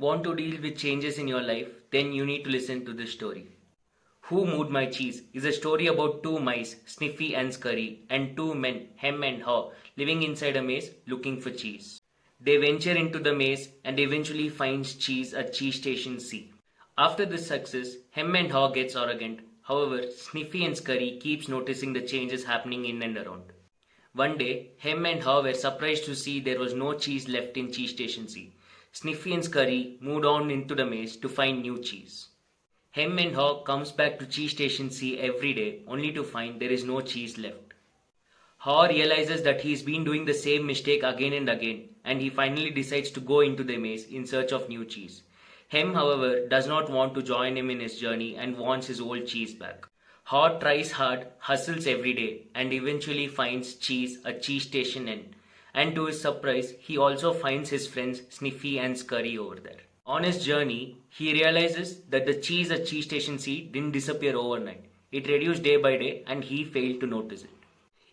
Want to deal with changes in your life? Then you need to listen to this story. Who Moved My Cheese is a story about two mice, Sniffy and Scurry, and two men, Hem and Haw, living inside a maze looking for cheese. They venture into the maze and eventually finds cheese at Cheese Station C. After this success, Hem and Haw gets arrogant. However, Sniffy and Scurry keeps noticing the changes happening in and around. One day, Hem and Haw were surprised to see there was no cheese left in Cheese Station C. Sniffy and Scurry moved on into the maze to find new cheese. Hem and Haw comes back to Cheese Station C every day only to find there is no cheese left. Haw realizes that he's been doing the same mistake again and again, and he finally decides to go into the maze in search of new cheese. Hem, however, does not want to join him in his journey and wants his old cheese back. Haw tries hard, hustles every day, and eventually finds cheese at Cheese Station N. And to his surprise, he also finds his friends Sniffy and Scurry over there. On his journey, he realizes that the cheese at Cheese Station C didn't disappear overnight. It reduced day by day and he failed to notice it.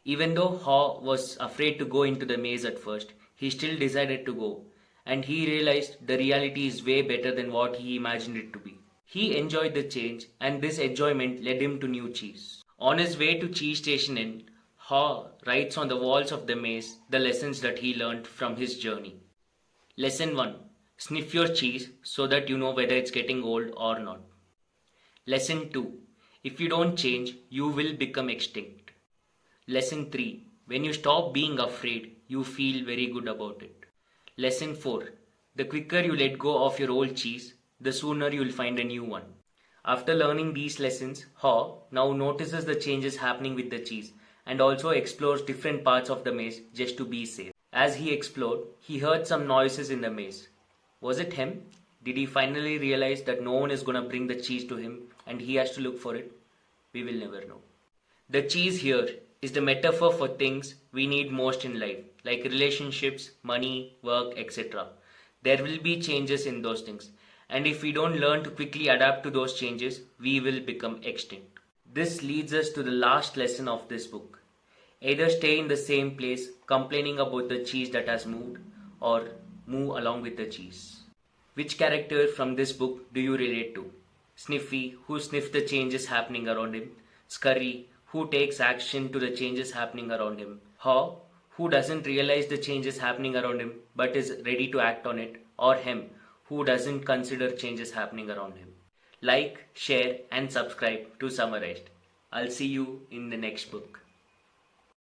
Even though Haw was afraid to go into the maze at first, he still decided to go, and he realized the reality is way better than what he imagined it to be. He enjoyed the change, and this enjoyment led him to new cheese. On his way to Cheese Station Inn, Haw writes on the walls of the maze the lessons that he learned from his journey. Lesson 1. Sniff your cheese so that you know whether it's getting old or not. Lesson 2. If you don't change, you will become extinct. Lesson 3. When you stop being afraid, you feel very good about it. Lesson 4. The quicker you let go of your old cheese, the sooner you will find a new one. After learning these lessons, Haw now notices the changes happening with the cheese and also explores different parts of the maze just to be safe. As he explored, he heard some noises in the maze. Was it him? Did he finally realize that no one is going to bring the cheese to him and he has to look for it? We will never know. The cheese here is the metaphor for things we need most in life, like relationships, money, work, etc. There will be changes in those things, and if we don't learn to quickly adapt to those changes, we will become extinct. This leads us to the last lesson of this book. Either stay in the same place complaining about the cheese that has moved, or move along with the cheese. Which character from this book do you relate to? Sniffy, who sniffs the changes happening around him. Scurry, who takes action to the changes happening around him. Haw, who doesn't realize the changes happening around him but is ready to act on it. Or Hem, who doesn't consider changes happening around him. Like, share and subscribe to Summarized. I'll see you in the next book.